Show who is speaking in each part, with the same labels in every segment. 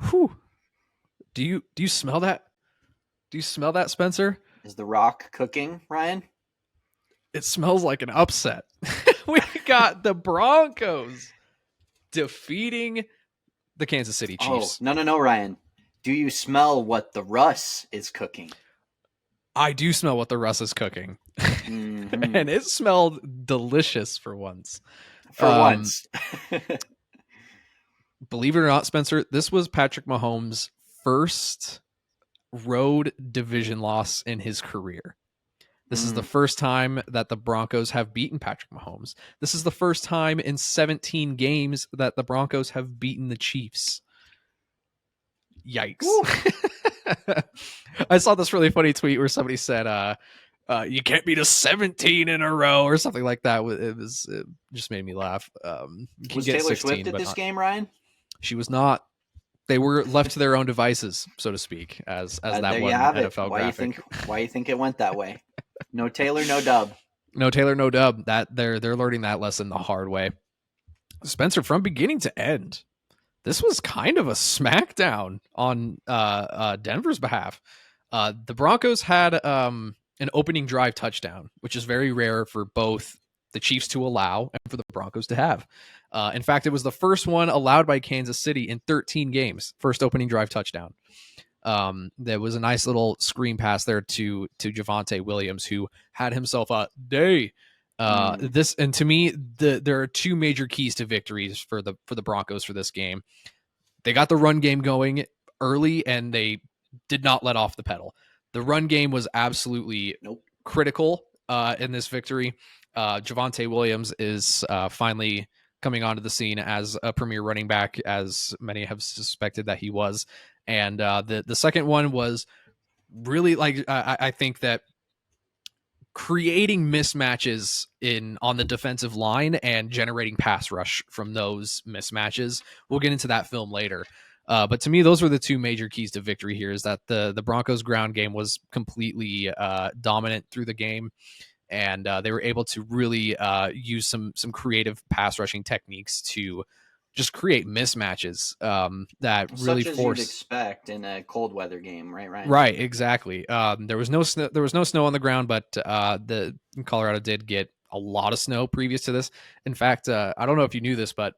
Speaker 1: Whew. Do you smell that? Do you smell that, Spencer?
Speaker 2: Is the Rock cooking, Ryan?
Speaker 1: It smells like an upset. We got the Broncos defeating the Kansas City Chiefs.
Speaker 2: No, Ryan. Do you smell what the Russ is cooking?
Speaker 1: I do smell what the Russ is cooking.
Speaker 2: Mm-hmm.
Speaker 1: And it smelled delicious for once.
Speaker 2: For once.
Speaker 1: Believe it or not, Spencer, this was Patrick Mahomes' first road division loss in his career. This is the first time that the Broncos have beaten Patrick Mahomes. This is the first time in 17 games that the Broncos have beaten the Chiefs. Yikes. I saw this really funny tweet where somebody said, you can't beat a 17 in a row or something like that. It just made me laugh.
Speaker 2: Was Taylor Swift at this game, Ryan?
Speaker 1: She was not. They were left to their own devices, so to speak, as that
Speaker 2: there
Speaker 1: one
Speaker 2: you have
Speaker 1: NFL
Speaker 2: it.
Speaker 1: graphic.
Speaker 2: Why you think it went that way? No Taylor, no dub.
Speaker 1: No Taylor, no dub. That they're learning that lesson the hard way. Spencer, from beginning to end, this was kind of a smackdown on Denver's behalf. The Broncos had an opening drive touchdown, which is very rare for both the Chiefs to allow and for the Broncos to have. In fact, it was the first one allowed by Kansas City in 13 games, first opening drive touchdown. There was a nice little screen pass there to Javonte Williams, who had himself a day. This, and to me, there are two major keys to victories for the Broncos for this game. They got the run game going early, and they did not let off the pedal. The run game was absolutely critical in this victory. Javonte Williams is finally coming onto the scene as a premier running back, as many have suspected that he was. And the second one was really I think that creating mismatches on the defensive line and generating pass rush from those mismatches. We'll get into that film later. But to me, those were the two major keys to victory here, is that the Broncos ground game was completely dominant through the game. And they were able to really use some creative pass rushing techniques to just create mismatches that really
Speaker 2: such as you'd expect in a cold weather game, right?
Speaker 1: Right, exactly. There was no snow. There was no snow on the ground, but the Colorado did get a lot of snow previous to this. In fact, I don't know if you knew this, but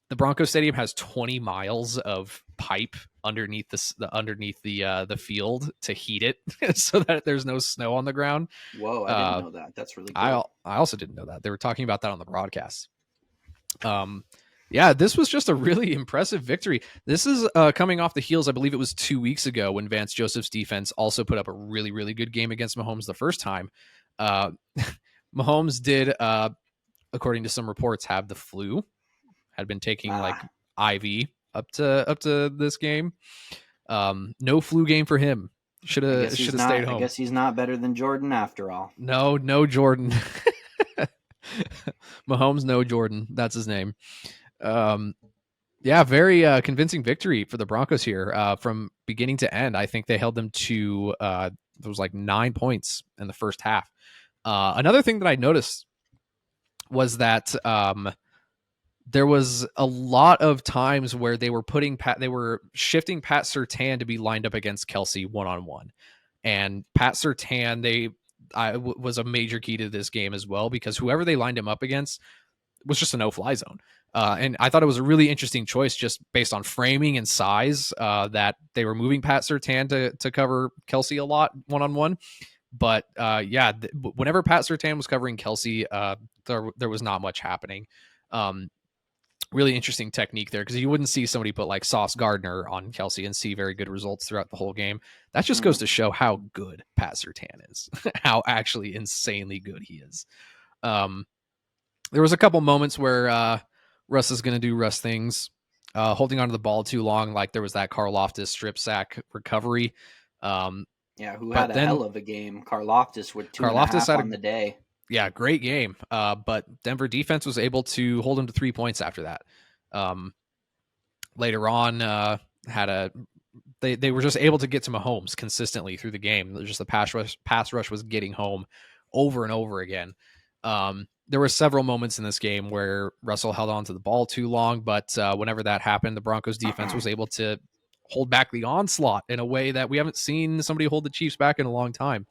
Speaker 1: the Broncos Stadium has 20 miles of pipe underneath the field to heat it, so that there's no snow on the ground.
Speaker 2: Whoa, I didn't know that. That's really
Speaker 1: cool. I also didn't know that. They were talking about that on the broadcast. Yeah, this was just a really impressive victory. This is coming off the heels, I believe it was 2 weeks ago, when Vance Joseph's defense also put up a really, really good game against Mahomes the first time. Mahomes did, according to some reports, have the flu. Had been taking IV up to this game. No flu game for him. Should have stayed home.
Speaker 2: I guess he's not better than Jordan after all.
Speaker 1: No Jordan. Mahomes, no Jordan. That's his name. Yeah, very convincing victory for the Broncos here from beginning to end. I think they held them to there was like 9 points in the first half. Another thing that I noticed was that there was a lot of times where they were shifting Pat Surtain to be lined up against Kelsey one-on-one, and Pat Surtain was a major key to this game as well, because whoever they lined him up against was just a no-fly zone. And I thought it was a really interesting choice just based on framing and size, that they were moving Pat Surtain to cover Kelsey a lot one-on-one. But whenever Pat Surtain was covering Kelsey, there was not much happening. Really interesting technique there, because you wouldn't see somebody put like Sauce Gardner on Kelsey and see very good results throughout the whole game. That just goes to show how good Pat Surtain is, how actually insanely good he is. There was a couple moments where Russ is going to do Russ things, holding onto the ball too long. Like there was that Karlaftis strip sack recovery.
Speaker 2: Who had a hell of a game. Karlaftis with 2.5 on the day.
Speaker 1: Yeah, great game. But Denver defense was able to hold him to 3 points after that. Later on, they were just able to get to Mahomes consistently through the game. Just the pass rush was getting home over and over again. There were several moments in this game where Russell held on to the ball too long, but whenever that happened, the Broncos defense was able to hold back the onslaught in a way that we haven't seen somebody hold the Chiefs back in a long time.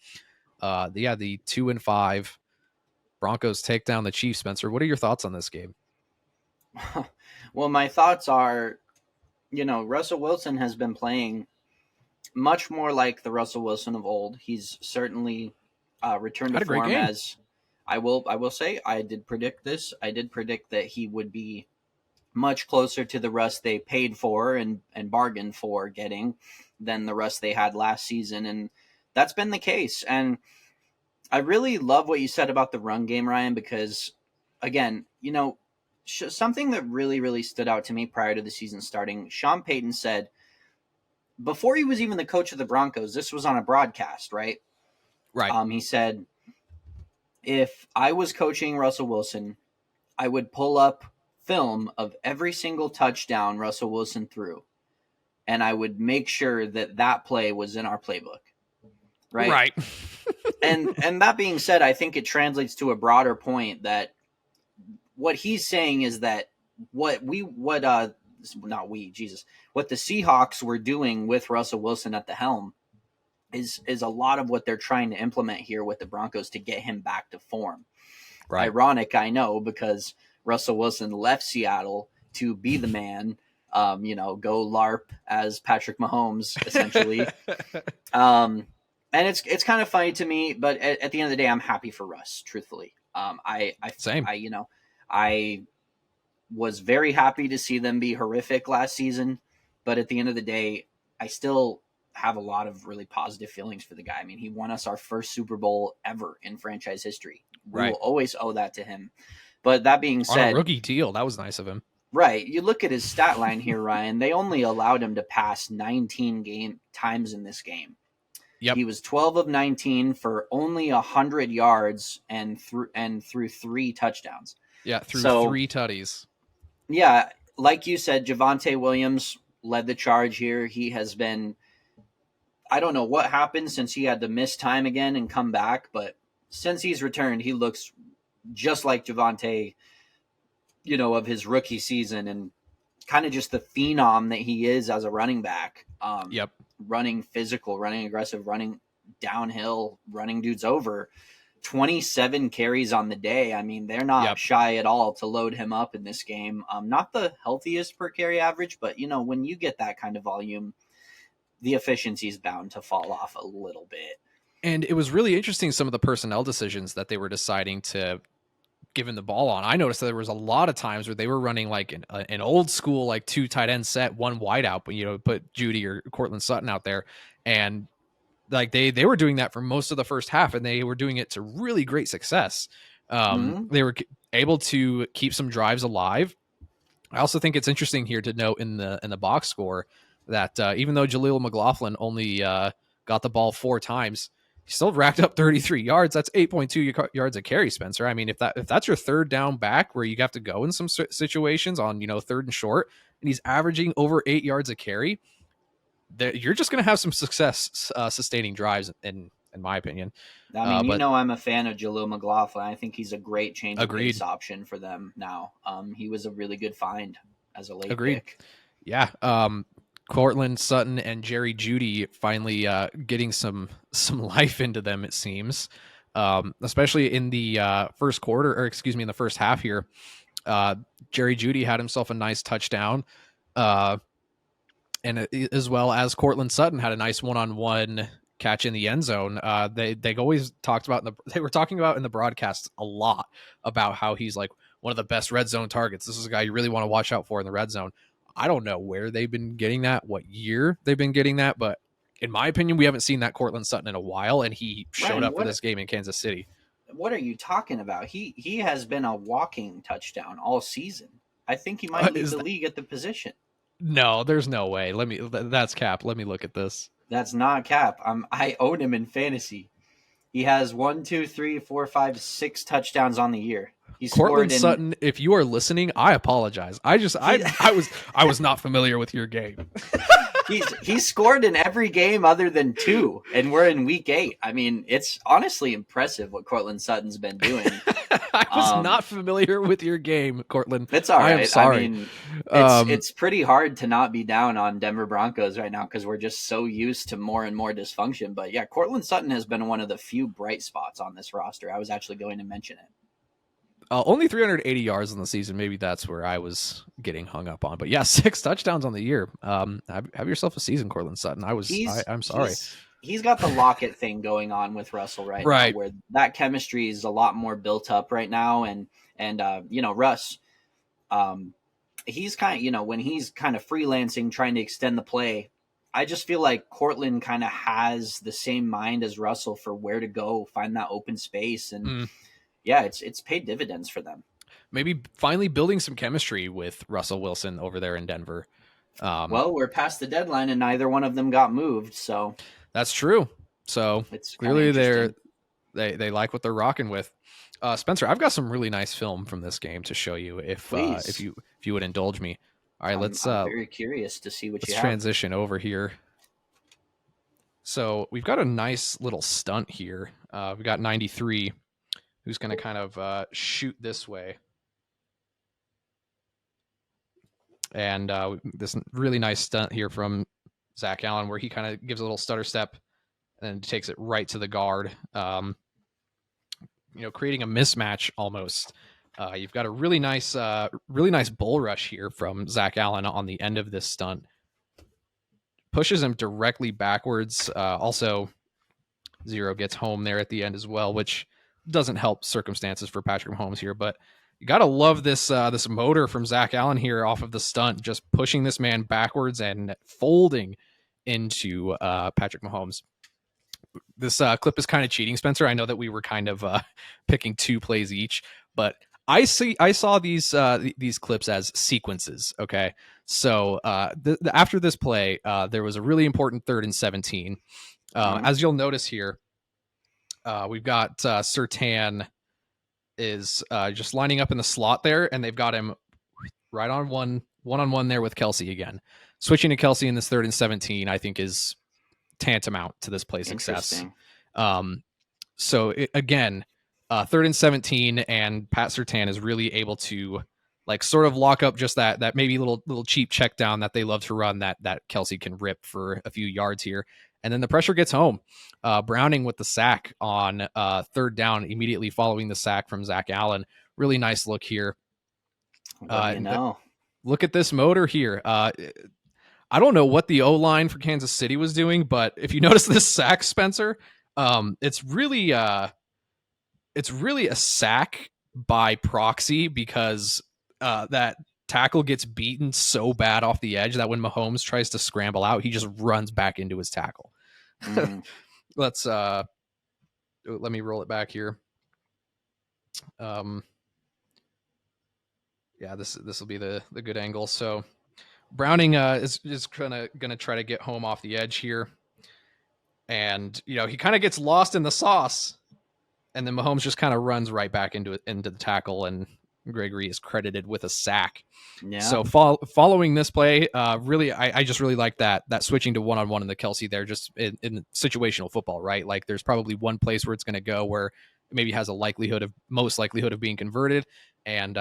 Speaker 1: The 2-5 Broncos take down the Chiefs. Spencer, what are your thoughts on this game?
Speaker 2: Well, my thoughts are, Russell Wilson has been playing much more like the Russell Wilson of old. He's certainly returned to form. As I will say, I did predict this. I did predict that he would be much closer to the Russ they paid for and bargained for getting than the Russ they had last season, and that's been the case. And I really love what you said about the run game, Ryan, because, again, something that really, really stood out to me prior to the season starting, Sean Payton said, before he was even the coach of the Broncos, this was on a broadcast, right?
Speaker 1: Right.
Speaker 2: He said, if I was coaching Russell Wilson, I would pull up film of every single touchdown Russell Wilson threw, and I would make sure that play was in our playbook. Right. and that being said, I think it translates to a broader point that what he's saying is that what the Seahawks were doing with Russell Wilson at the helm is a lot of what they're trying to implement here with the Broncos to get him back to form. Right. Ironic, I know, because Russell Wilson left Seattle to be the man, go LARP as Patrick Mahomes, essentially. And it's kind of funny to me, but at the end of the day, I'm happy for Russ, truthfully.
Speaker 1: Same.
Speaker 2: I was very happy to see them be horrific last season, but at the end of the day, I still have a lot of really positive feelings for the guy. I mean, he won us our first Super Bowl ever in franchise history. We will always owe that to him. But that being said,
Speaker 1: on a rookie deal, that was nice of him.
Speaker 2: Right. You look at his stat line here, Ryan. They only allowed him to pass 19 times in this game.
Speaker 1: Yep.
Speaker 2: He was 12 of 19 for only 100 yards and threw 3 touchdowns.
Speaker 1: Yeah, threw 3 tutties.
Speaker 2: Yeah, like you said, Javonte Williams led the charge here. He has been, I don't know what happened since he had to miss time again and come back, but since he's returned, he looks just like Javonte, of his rookie season, and kind of just the phenom that he is as a running back.
Speaker 1: Yep.
Speaker 2: Running physical, running aggressive, running downhill, running dudes over. 27 carries on the day. I mean, they're not shy at all to load him up in this game. Not the healthiest per carry average, but, when you get that kind of volume, the efficiency is bound to fall off a little bit.
Speaker 1: And it was really interesting, some of the personnel decisions that they were deciding to give him the ball on. I noticed that there was a lot of times where they were running like an old school, like 2 tight end set, 1 wide out, but put Judy or Cortland Sutton out there. And like they were doing that for most of the first half, and they were doing it to really great success. They were able to keep some drives alive. I also think it's interesting here to note in the box score that even though Jaleel McLaughlin only got the ball 4 times, he still racked up 33 yards. That's 8.2 yards a carry, Spencer. I mean, if that's your third down back where you have to go in some situations on, third and short, and he's averaging over 8 yards a carry, you're just going to have some success sustaining drives, in my opinion.
Speaker 2: I mean, I'm a fan of Jaleel McLaughlin. I think he's a great change of pace option for them now. He was a really good find as a late pick.
Speaker 1: Yeah. Cortland Sutton and Jerry Jeudy finally getting some life into them, it seems, especially in the first quarter, or excuse me, in the first half here. Jerry Jeudy had himself a nice touchdown, and as well as Cortland Sutton had a nice one-on-one catch in the end zone. They always talked about they were talking about in the broadcast a lot about how he's like one of the best red zone targets. This is a guy you really want to watch out for in the red zone. I don't know where they've been getting that, what year they've been getting that, but in my opinion, we haven't seen that Cortland Sutton in a while, and he showed up for this game in Kansas City.
Speaker 2: What are you talking about? He has been a walking touchdown all season. I think he might lead the league at the position.
Speaker 1: No, there's no way. That's cap. Let me look at this.
Speaker 2: That's not cap. I own him in fantasy. He has 1, 2, 3, 4, 5, 6 touchdowns on the year.
Speaker 1: Cortland Sutton, if you are listening, I apologize. I was not familiar with your game.
Speaker 2: He's scored in every game other than 2, and we're in week 8. I mean, it's honestly impressive what Cortland Sutton's been doing.
Speaker 1: I was not familiar with your game, Cortland.
Speaker 2: It's all
Speaker 1: I am
Speaker 2: right. I
Speaker 1: sorry.
Speaker 2: mean, it's pretty hard to not be down on Denver Broncos right now because we're just so used to more and more dysfunction. But yeah, Cortland Sutton has been one of the few bright spots on this roster. I was actually going to mention it.
Speaker 1: Only 380 yards in the season. Maybe that's where I was getting hung up on. But yeah, 6 touchdowns on the year. Have yourself a season, Cortland Sutton. I'm sorry.
Speaker 2: He's got the Lockett thing going on with Russell right now, where that chemistry is a lot more built up right now. And Russ, he's kind of, when he's kind of freelancing, trying to extend the play, I just feel like Cortland kind of has the same mind as Russell for where to go, find that open space. And yeah, it's paid dividends for them.
Speaker 1: Maybe finally building some chemistry with Russell Wilson over there in Denver.
Speaker 2: Well, we're past the deadline and neither one of them got moved, so
Speaker 1: that's true. So it's clearly they like what they're rocking with. Spencer, I've got some really nice film from this game to show you if you would indulge me. All right,
Speaker 2: I'm very curious to see what you have.
Speaker 1: Let's transition over here. So we've got a nice little stunt here. We've got 93, who's going to kind of shoot this way. And this really nice stunt here from Zach Allen where he kind of gives a little stutter step and takes it right to the guard, creating a mismatch almost. You've got a really nice bull rush here from Zach Allen on the end of this stunt. Pushes him directly backwards. Also, Zero gets home there at the end as well, which doesn't help circumstances for Patrick Mahomes here, but you got to love this motor from Zach Allen here off of the stunt, just pushing this man backwards and folding into Patrick Mahomes. This clip is kind of cheating, Spencer. I know that we were kind of picking 2 plays each, but I saw these clips as sequences. Okay, so after this play, there was a really important 3rd and 17. As you'll notice here, we've got Surtain is just lining up in the slot there, and they've got him right on one-on-one there with Kelsey again. Switching to Kelsey in this 3rd and 17, I think, is tantamount to this play success. So again, 3rd and 17, and Pat Surtain is really able to sort of lock up just that maybe little cheap check down that they love to run that Kelsey can rip for a few yards here. And then the pressure gets home. Browning with the sack on 3rd down immediately following the sack from Zach Allen. Really nice look here. Look at this motor here. I don't know what the O-line for Kansas City was doing, but if you notice this sack, Spencer, it's really a sack by proxy because that tackle gets beaten so bad off the edge that when Mahomes tries to scramble out, he just runs back into his tackle. Let me roll it back here. This will be the good angle. So Browning is gonna try to get home off the edge here, and he kind of gets lost in the sauce, and then Mahomes just kind of runs right back into the tackle, and Gregory is credited with a sack. Yeah. So following this play, really, I just really like that switching to one-on-one in the Kelsey there, just in situational football, right? Like there's probably one place where it's going to go where it maybe has most likelihood of being converted, and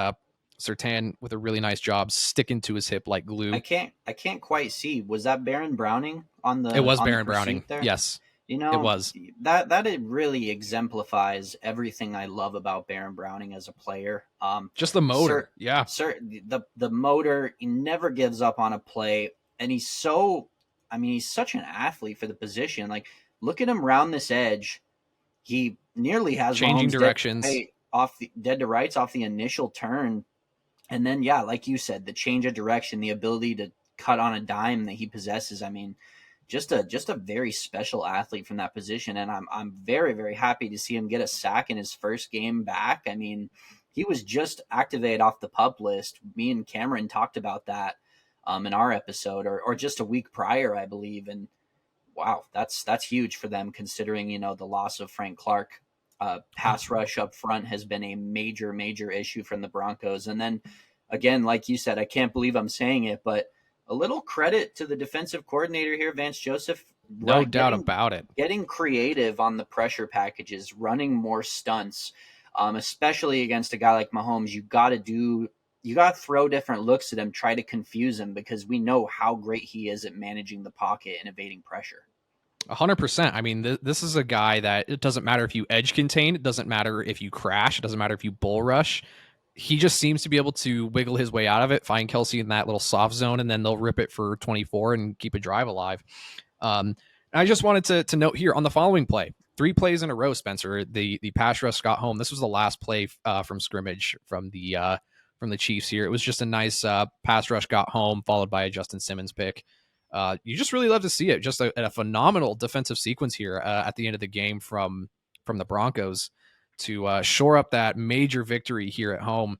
Speaker 1: Surtain with a really nice job sticking to his hip like glue.
Speaker 2: I can't quite see. Was that Baron Browning on the?
Speaker 1: It was Baron Browning. There? Yes. It was.
Speaker 2: That it really exemplifies everything I love about Baron Browning as a player.
Speaker 1: Just the motor.
Speaker 2: The motor, he never gives up on a play, and he's such an athlete for the position. Like, look at him round this edge. He nearly has
Speaker 1: changing directions
Speaker 2: dead to rights off the initial turn. And then, yeah, like you said, the change of direction, the ability to cut on a dime that he possesses. I mean, just a very special athlete from that position, and I'm very, very happy to see him get a sack in his first game back. I mean, he was just activated off the PUP list. Me and Cameron talked about that in our episode, or just a week prior, I believe. And wow, that's huge for them, considering the loss of Frank Clark. Pass rush up front has been a major, major issue from the Broncos. And then again, like you said, I can't believe I'm saying it, but a little credit to the defensive coordinator here, Vance Joseph.
Speaker 1: No doubt about it.
Speaker 2: Getting creative on the pressure packages, running more stunts. especially against a guy like Mahomes. You got to throw different looks at him, try to confuse him, because we know how great he is at managing the pocket and evading pressure.
Speaker 1: 100%. I mean, this is a guy that it doesn't matter if you edge contain, it doesn't matter if you crash, it doesn't matter if you bull rush. He just seems to be able to wiggle his way out of it, find Kelsey in that little soft zone, and then they'll rip it for 24 and keep a drive alive. I just wanted to note here on the following play, 3 plays in a row, Spencer, the pass rush got home. This was the last play from scrimmage from the Chiefs here. It was just a nice pass rush got home, followed by a Justin Simmons pick. You just really love to see it. Just a phenomenal defensive sequence here at the end of the game from the Broncos to shore up that major victory here at home.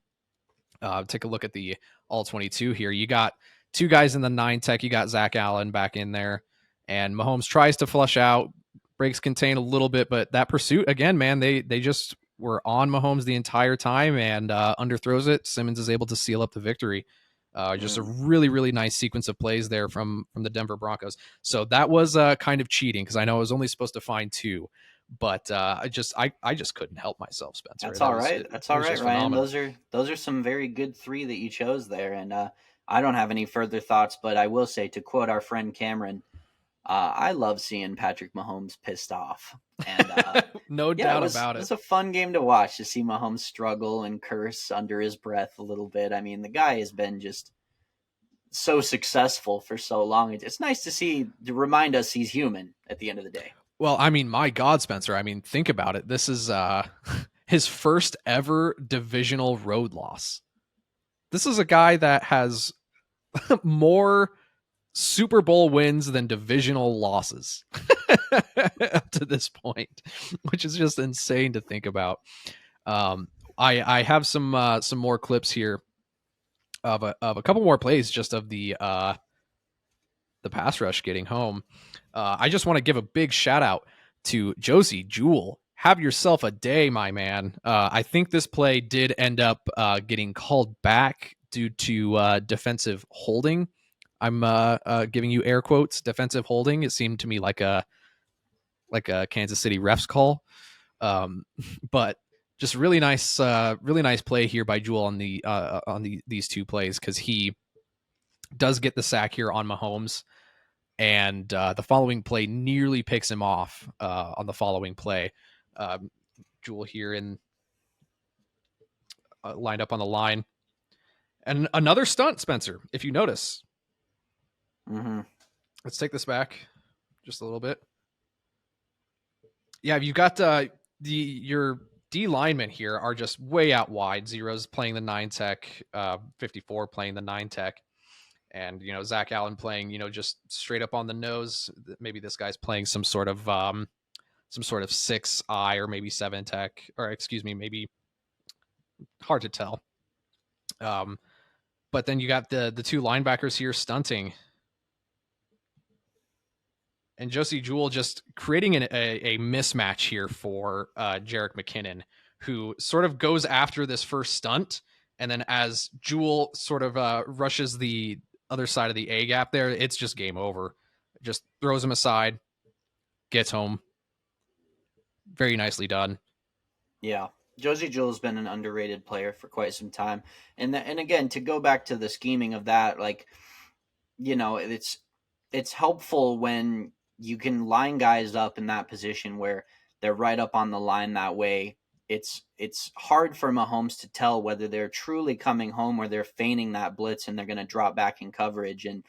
Speaker 1: Take a look at the all 22 here. You got 2 guys in the 9 tech. You got Zach Allen back in there, and Mahomes tries to flush out, breaks contain a little bit, but that pursuit again, man, they just were on Mahomes the entire time and underthrows it. Simmons is able to seal up the victory. Just a really, really nice sequence of plays there from the Denver Broncos. So that was kind of cheating because I know I was only supposed to find 2, but I just couldn't help myself, Spencer.
Speaker 2: That's all right. That's all right, Ryan. Those are some very good 3 that you chose there, and I don't have any further thoughts, but I will say, to quote our friend Cameron, I love seeing Patrick Mahomes pissed off. And
Speaker 1: no doubt about it.
Speaker 2: It was a fun game to watch, to see Mahomes struggle and curse under his breath a little bit. I mean, the guy has been just so successful for so long. It's nice to remind us he's human at the end of the day.
Speaker 1: Well, I mean, my God, Spencer, I mean, think about it. This is his first ever divisional road loss. This is a guy that has more Super Bowl wins than divisional losses up to this point, which is just insane to think about. I have some more clips here of a couple more plays just of the pass rush getting home. I just want to give a big shout out to Josie Jewell. Have yourself a day, my man. I think this play did end up getting called back due to defensive holding. I'm giving you air quotes, defensive holding. It seemed to me like a Kansas City refs call. But just really nice play here by Jewell on these 2 plays, because he does get the sack here on Mahomes, and the following play nearly picks him off on the following play. Jewell here lined up on the line, and another stunt, Spencer, if you notice.
Speaker 2: Mm-hmm.
Speaker 1: Let's take this back just a little bit. Yeah, you've got your D linemen here are just way out wide. Zero's playing the 9 tech, 54 playing the 9 tech, and Zach Allen playing just straight up on the nose. Maybe this guy's playing some sort of 6I or maybe 7 tech, or excuse me, maybe hard to tell. But then you got the 2 linebackers here stunting. And Josie Jewell just creating a mismatch here for Jerick McKinnon, who sort of goes after this first stunt. And then as Jewell sort of rushes the other side of the A gap there, it's just game over. Just throws him aside, gets home. Very nicely done.
Speaker 2: Yeah. Josie Jewell's been an underrated player for quite some time. And again, to go back to the scheming of that, it's helpful when you can line guys up in that position where they're right up on the line that way. It's hard for Mahomes to tell whether they're truly coming home or they're feigning that blitz and they're going to drop back in coverage. And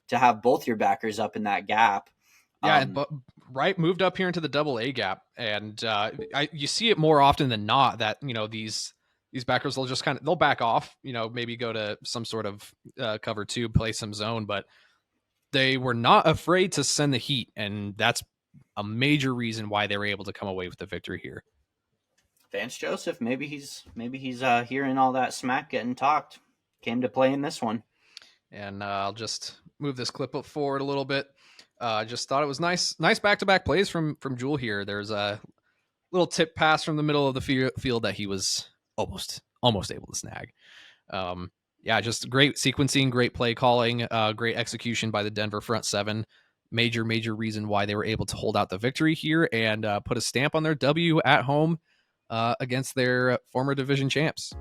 Speaker 2: to have both your backers up in that gap.
Speaker 1: Yeah, but right, moved up here into the double A gap. And you see it more often than not that, these backers, they'll back off, maybe go to some sort of cover 2, play some zone, but they were not afraid to send the heat, and that's a major reason why they were able to come away with the victory here.
Speaker 2: Vance Joseph, maybe he's hearing all that smack getting talked, came to play in this one.
Speaker 1: And I'll just move this clip up forward a little bit. Just thought it was nice back-to-back plays from Jewell here. There's a little tip pass from the middle of the field that he was almost able to snag. Yeah, just great sequencing, great play calling, great execution by the Denver front 7. Major reason why they were able to hold out the victory here and put a stamp on their W at home. against their former division champs.